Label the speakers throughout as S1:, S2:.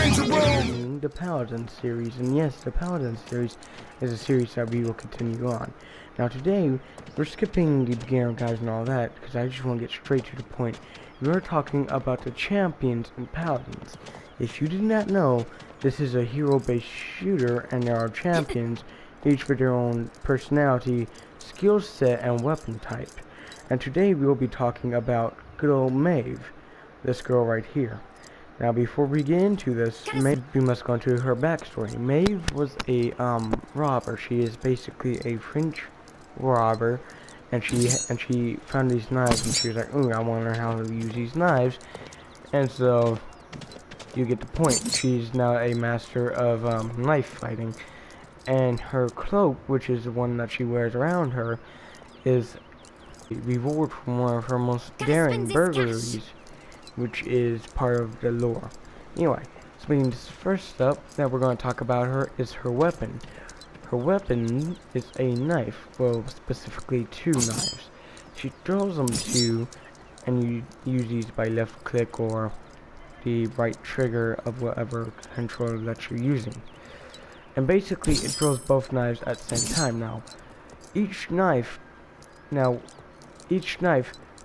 S1: The Paladins series, and yes, the Paladins series is a series that we will continue on. Now today, we're skipping the beginner guides and all that, because I just want to get straight to the point. We're talking about the champions and Paladins. If you did not know, this is a hero-based shooter, and there are champions, each with their own personality, skill set, and weapon type. And today we will be talking about good old Maeve, this girl right here. Now before we get into this, Maeve, we must go into her backstory. Maeve was a robber. She is basically a French robber, and she found these knives and she was like, ooh, I want to learn how to use these knives. And so you get the point. She's now a master of knife fighting, and her cloak, which is the one that she wears around her, is a reward from one of her most daring burglaries, which is part of the lore. Anyway, so means first up that we're going to talk about her is her weapon. Her weapon is a knife, well, specifically two knives. She throws them to, and you use these by left click or the right trigger of whatever controller that you're using. And basically, it throws both knives at the same time. Now, each knife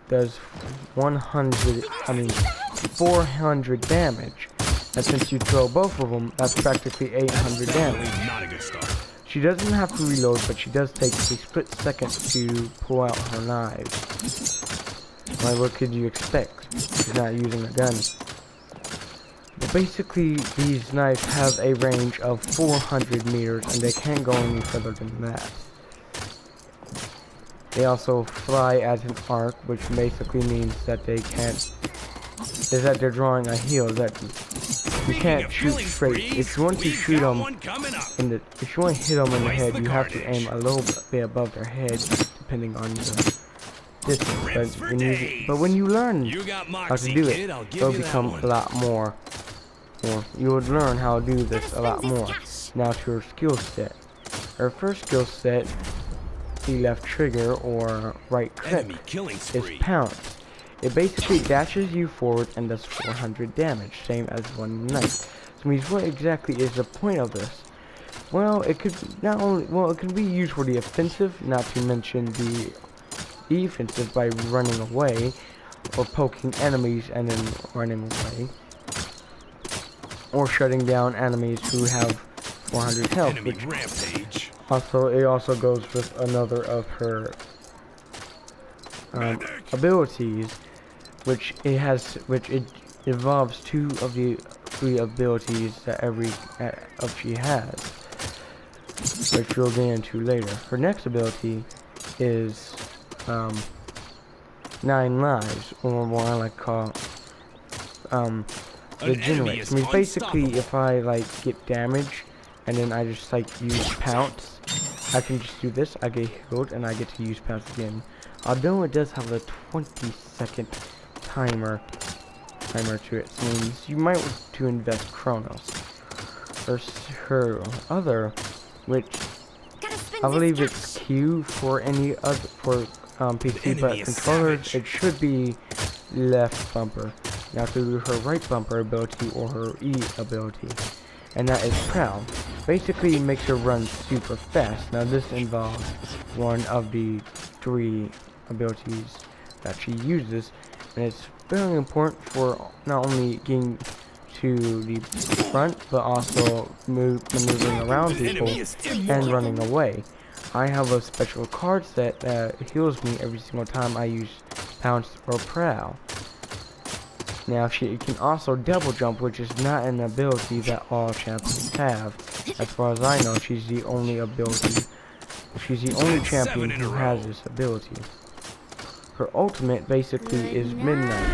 S1: does 400 damage, and since you throw both of them, that's practically 800 damage. She doesn't have to reload, but she does take a split second to pull out her knives. Like, what could you expect? She's not using a gun. But basically, these knives have a range of 400 meters, and they can't go any further than that. They also fly as an arc, which basically means that they can't, is that they're drawing a heel, that you can't shoot straight. If you want to shoot them if you want to hit them in the head, you have to aim a little bit above their head, depending on the distance. But when you learn how to do it, it'll become a lot more, or you would learn how to do this a lot more. Now to her skill set. Her first skill set, the left trigger or right click, is pounce. It basically dashes you forward and does 400 damage, same as one knife. So means what exactly is the point of this? Well, it could it can be used for the offensive, not to mention the defensive by running away or poking enemies and then running away, or shutting down enemies who have 400 health. Which
S2: Rampage.
S1: it also goes with another of her abilities, which it involves two of the three abilities that she has, which we'll get into later. Her next ability is 9 lives, or what I like to call regenerate. I mean, basically, if I get damage and then I just use pounce, I can just do this, I get healed, and I get to use pounce again. Although it does have a 20-second timer to it, so means you might want to invest Chronos. Her other, which I believe it's Q for any other PC, but controllers it should be left bumper. Now to her right bumper ability or her E ability, and that is Prowl. Basically, it makes her run super fast. Now this involves one of the 3 abilities that she uses, and it's very important for not only getting to the front, but also maneuvering around people and running away. I have a special card set that heals me every single time I use Pounce or Prowl. Now she can also double jump, which is not an ability that all champions have. As far as I know, she's the only champion who has this ability. Her ultimate basically is Midnight,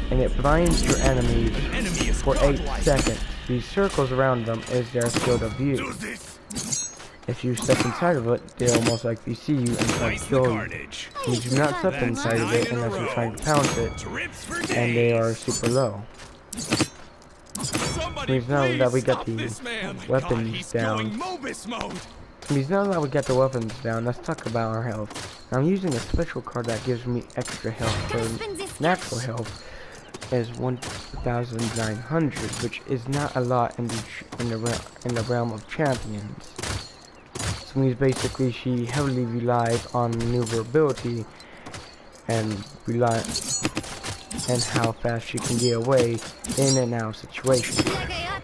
S1: and it blinds your enemies for 8 seconds. These circles around them is their field of view. If you step inside of it, they'll most likely see you and try to kill you. You do not step inside of it unless you're trying to pounce it, and they are super low. Means now that we got the weapons down. Let's talk about our health. Now I'm using a special card that gives me extra health for natural health. is 1,900, which is not a lot in the realm of champions. So means basically she heavily relies on maneuverability and how fast she can get away in and out of situations.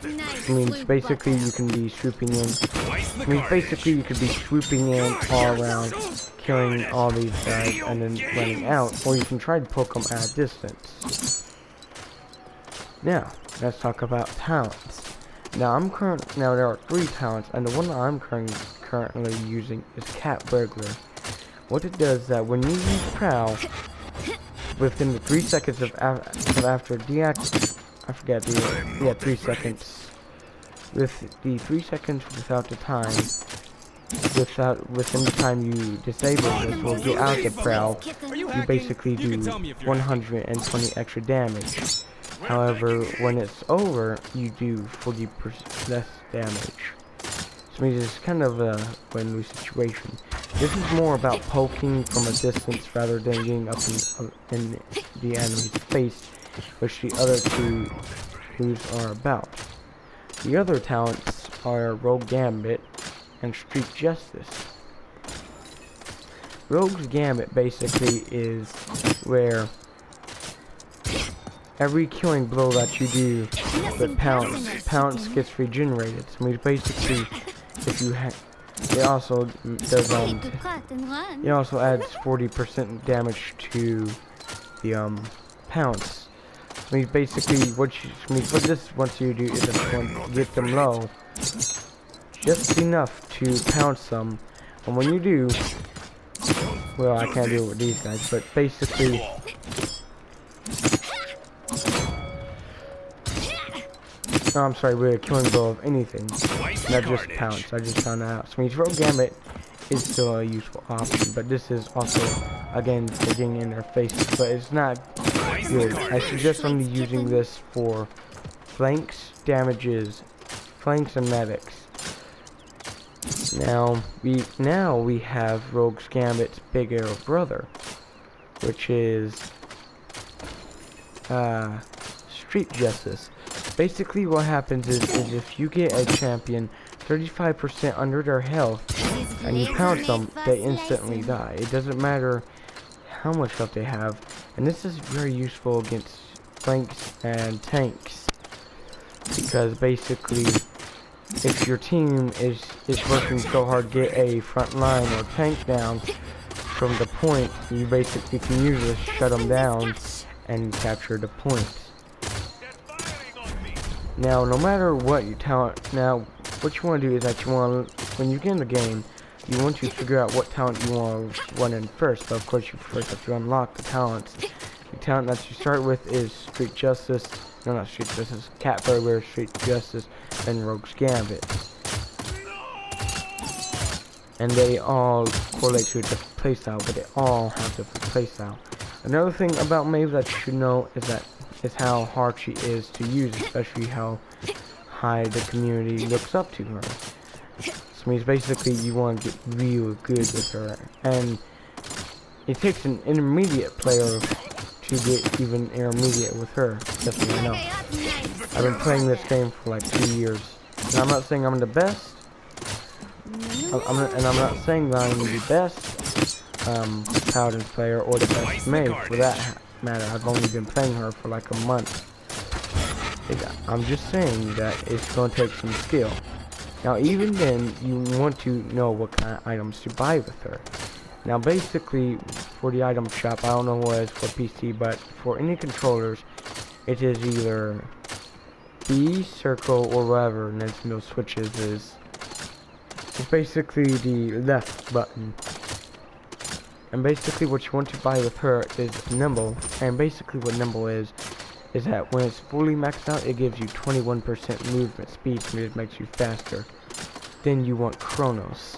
S1: It means basically you can be swooping in. It means basically you could be swooping in all around, killing all these guys and then running out, or you can try to poke them at a distance. Now, let's talk about talents. Now there are 3 talents, and the one that I'm currently using is Cat Burglar. What it does is that when you use Prowl, within the 3 seconds of after deactivate, I forget the 3 seconds. With the 3 seconds within the time you disable this or get out the Prowl, you basically do 120 extra damage. However, when it's over, you do 40% less damage. So it means it's kind of a win-lose situation. This is more about poking from a distance rather than getting up in the enemy's face, which the other 2 moves are about. The other talents are Rogue Gambit and Street Justice. Rogue's Gambit basically is where every killing blow that you do with pounce gets regenerated. So I mean, basically, if you it also does it also adds 40% damage to the pounce. I mean, basically, what this wants you to do is just get them low, just enough to pounce them, and when you do, well, I can't do it with these guys, but basically, no, I'm sorry, with a killing blow of anything, not just pounce. I just found that out. So, I mean, Rogue Gambit is still a useful option, but this is also, again, for getting in their faces, but it's not good. I suggest only using this for flanks, damages, flanks, and medics. Now we have Rogue's Gambit's big arrow brother, which is Street Justice. Basically, what happens is if you get a champion 35% under their health and you pounce them, they instantly die. It doesn't matter how much health they have, and this is very useful against flanks and tanks, because basically if your team is working so hard to get a front line or tank down from the point, you basically can use this, shut them down, and capture the point. Now, no matter what you talent, what you want to do is that when you get in the game, you want to figure out what talent you want to run in first. So of course, you first have to unlock the talents. The talent that you start with is Street Justice. No, not Street Justice. Cat Burglar, Street Justice, and Rogue's Gambit. And they all correlate to a different playstyle, but they all have different playstyle. Another thing about Maeve that you should know is how hard she is to use, especially how high the community looks up to her. So means basically you want to get real good with her, and it takes an intermediate player to get even intermediate with her. Just so you know, I've been playing this game for like 2 years, and I'm not saying I'm the best. I'm not saying that I'm the best Paladins player or the best Maeve for that matter. I've only been playing her for like a month. I'm just saying that it's going to take some skill. Now, even then, you want to know what kind of items to buy with her. Now, basically, for the item shop, I don't know what it is for PC, but for any controllers, it is either B, circle, or whatever Nintendo Switches is. It's basically the left button. And basically, what you want to buy with her is Nimble. And basically, what Nimble is that when it's fully maxed out, it gives you 21% movement speed, so it makes you faster. Then you want Chronos,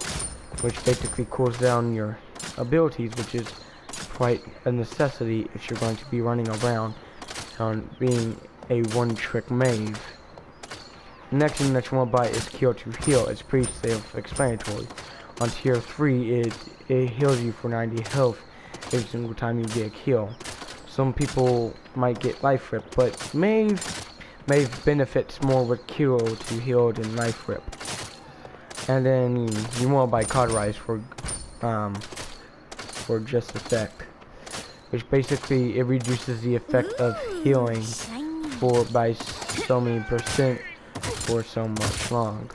S1: which basically cools down your abilities, which is quite a necessity if you're going to be running around on being a one-trick Maeve. The next thing that you want to buy is Cure to Heal. It's pretty self-explanatory. On tier 3, it heals you for 90 health every single time you get a kill. some people might get life rip, but Maeve benefits more with Q to heal than life rip. And then you want to buy Cauterize for just effect, which basically it reduces the effect of healing by so many percent for so much long.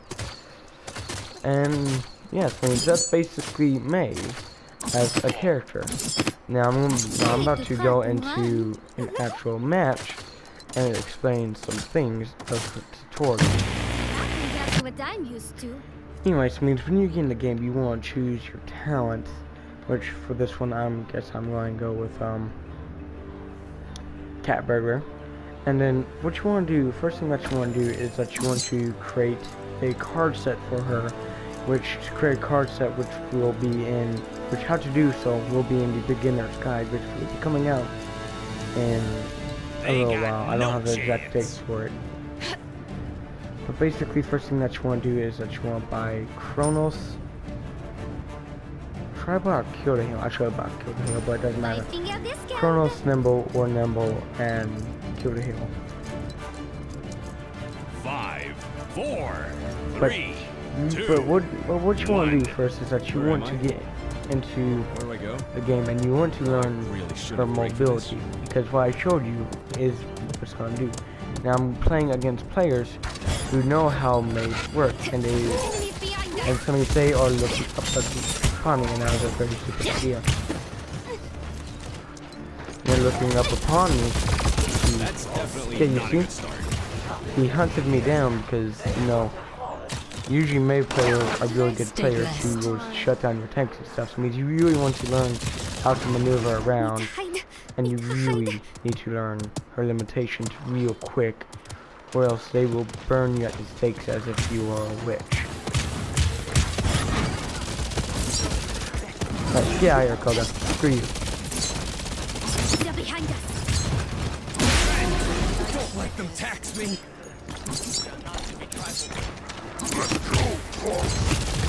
S1: And yes, I mean, that's basically Maeve as a character. Now I'm about to go into an actual match and explain some things of the tutorial.
S2: That's what I'm used to.
S1: Anyways, means when you get in the game, you want to choose your talent, which for this one, I'm going to go with Cat Burglar. And then what you want to do, first thing that you want to do is that you want to create a card set for her, which to create a card set which will be in, which how to do so will be in the beginner's guide, which will be coming out in a little while. I don't have the exact dates for it. But basically, first thing that you want to do is that you want to buy Kronos. Try about Kill the Heal. I should have bought Kill the Heal, but it doesn't matter. Kronos, Nimble, or Nimble, and Kill the Heal.
S3: 5, 4, 3, 2.
S1: But what you want to do first is that you want to get into the game and you want to learn her mobility, because what I showed you is what it's going to do. Now I'm playing against players who know how Maeve works, and some of they are looking up upon me, and that was a very stupid idea. They're looking up upon me. Yeah, you see? He hunted me down because, you know, usually Maeve players are really good players who will shut down your tanks and stuff. So it means you really want to learn how to maneuver around, and you really need to learn her limitations real quick, or else they will burn you at the stakes as if you were a witch. Right, get out of here, Koga. Screw you.
S2: They're behind us.
S3: Don't let them tax me.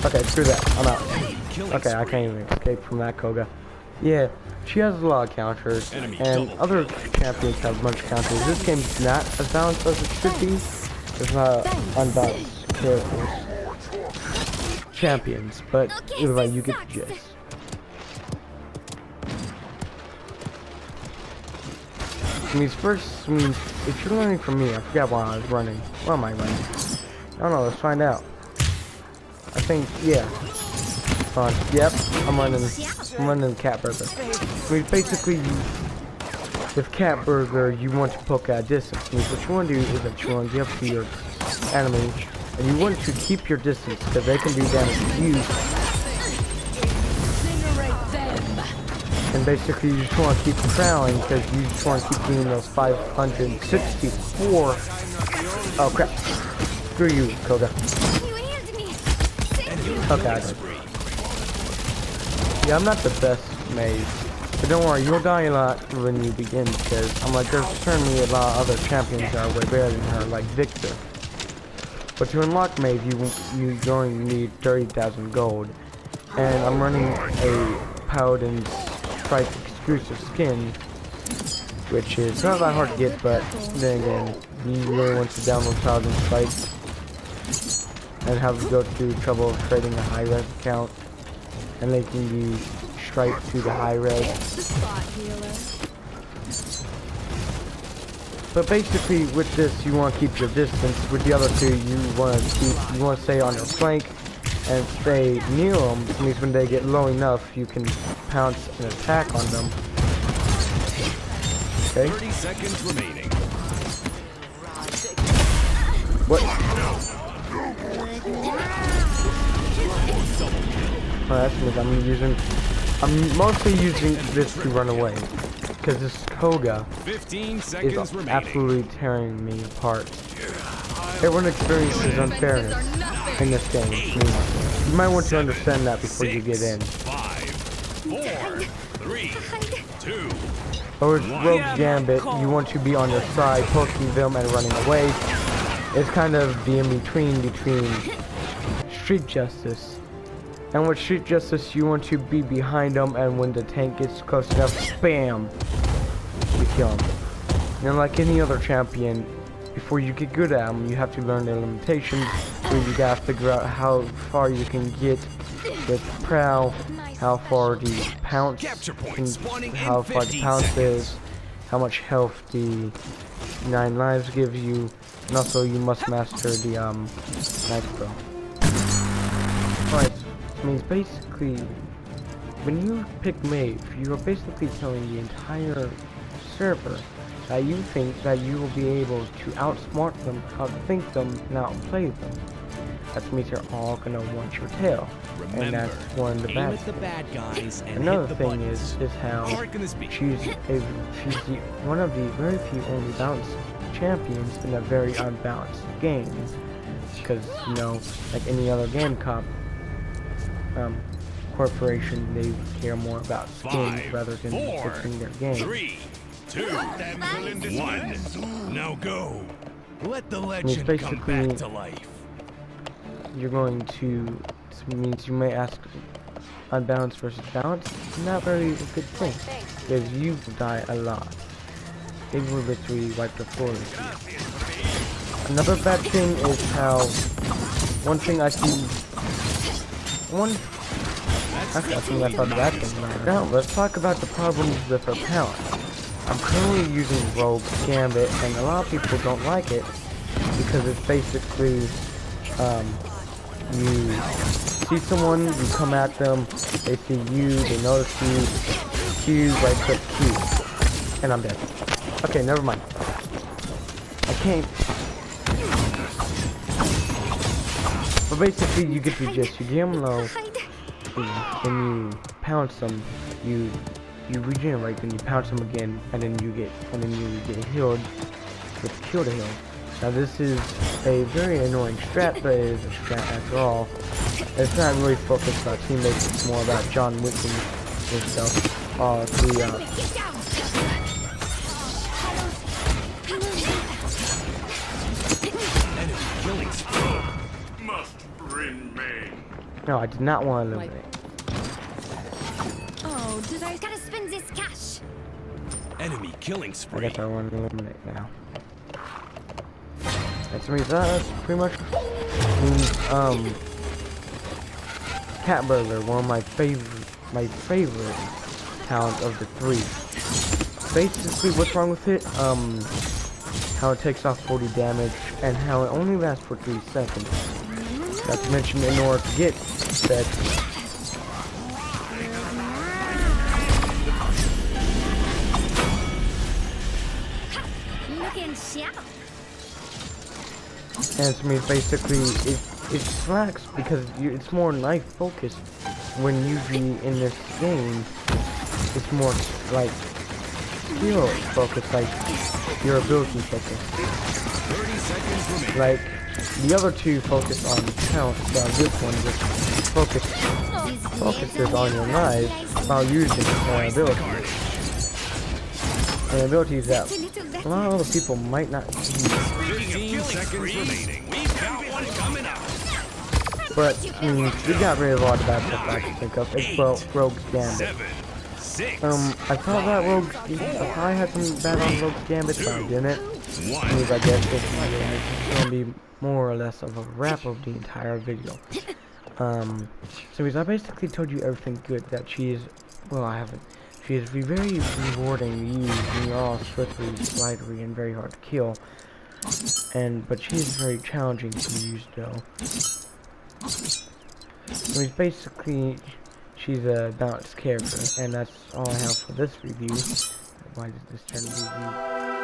S1: Okay, screw that. I'm out. Okay, I can't even escape from that, Koga. Yeah, she has a lot of counters, and other champions have a bunch of counters. This game's not as balanced as it should be. There's not unbalanced characters. Champions, but either way, you get the gist. If you're learning from me, I forgot why I was running. Why am I running? I don't know, let's find out. I think, yeah. Fine. Yep, I'm running Cat Burglar. I mean, basically, with Cat Burglar, you want to poke at distance. I mean, what you want to do is that you want to get up to your enemy, and you want to keep your distance, because they can do damage to you. And basically, you just want to keep prowling, because you just want to keep doing those 564. Oh crap. Screw you, Koga. Okay, I did. Yeah, I'm not the best Maeve, but don't worry, you'll die a lot when you begin, because I'm like, there's certainly a lot of other champions that are way better than her, like Victor. But to unlock Maeve, you only need 30,000 gold, and I'm running a Paladins Stripe exclusive skin, which is not that hard to get, but then again, you really want to download Paladins Stripe and have to go through trouble of creating a high-res account and linking the Stripe to the high-res. But basically, with this, you want to keep your distance. With the other two, you want to stay on your flank and stay near them. Which means when they get low enough, you can pounce and attack on them. Okay.
S3: 30 seconds remaining.
S1: What? Oh, that's because I'm mostly using this to run away, because this Koga
S3: 15
S1: is
S3: seconds remaining.
S1: absolutely tearing me apart. Everyone experiences unfairness in this game. I mean, you might want to understand that before you get in.
S3: 5, 4, 3, 2.
S1: Or with Rogue's Gambit, you want to be on your side, poking them and running away. It's kind of the in-between between Street Justice. And with Street Justice, you want to be behind them, and when the tank gets close enough, spam. to kill him. And like any other champion, before you get good at them, you have to learn their limitations. So you gotta figure out how far you can get with prowl, how far the pounce, how far the pounce is, how much health the 9 lives gives you, and also you must master the knife throw. Alright, so means basically, when you pick Maeve, you are basically telling the entire server that you think that you will be able to outsmart them, outthink them, and outplay them. That means they're all gonna want your tail.
S3: Remember,
S1: and that's one of the
S3: aim
S1: bad
S3: at the bad guys and
S1: Another
S3: hit the
S1: thing
S3: buttons.
S1: is how
S3: How hard can this be?
S1: she's one of the very few only balanced champions in a very unbalanced game. Because, you know, like any other game corporation, they care more about skins
S3: 5,
S1: rather than
S3: 4,
S1: fixing their game.
S3: 3, 2, 1. Now go. Let the legend come
S1: basically-
S3: back to life.
S1: You're going to, this means you may ask, unbalanced versus balanced, not very a good thing, because you die a lot. They will literally wipe the floor with you. Another bad thing is how, one thing I see, actually I think I thought of that thing. Now, let's talk about the problems with her palette. I'm currently using Rogue Gambit, and a lot of people don't like it, because it's basically, you see someone, you come at them, they see you, they notice you, Q, right click Q, and I'm dead. Okay, never mind. I can't. But basically, you get the gist. You get them low, when you pounce them, you regenerate, then you pounce them again, and then you get healed with kill to heal. Now this is a very annoying strat, but it is a strat after all. It's not really focused on teammates, it's more about John Wick and stuff.
S3: Must remain.
S1: No, I did not want to eliminate.
S2: Oh, did I gotta spend this cash?
S3: Enemy killing
S1: I
S3: spree.
S1: guess I want to eliminate now. That's me. That's pretty much Cat Burglar, one of my favorite talents of the 3. Basically, what's wrong with it? How it takes off 40 damage and how it only lasts for 3 seconds. Not to mention, in order to get that.
S2: Looking sharp.
S1: And to me, basically, it slacks because it's more knife focused. When usually in this game, it's more like skill focused, like your ability focused.
S3: 30 seconds remaining.
S1: Like the other two focus on count, while this one just focuses on your knife while using abilities. And abilities that a lot of other people might not use.
S3: 15 seconds remaining. We've got one coming up.
S1: But we got rid of a lot of bad stuff I can think of. It's Rogue's Gambit.
S3: 7, 6.
S1: I thought that I had some bad on Rogue's Gambit, but I didn't.
S3: 1.
S1: Means I guess it's gonna be more or less of a wrap of the entire video. So I basically told you everything good that she is. Well, I haven't. She is very rewarding to use, and you're all swiftly, slidery, and very hard to kill. But she is very challenging to use, though. So basically, she's a balanced character, and that's all I have for this review. Why did this turn review?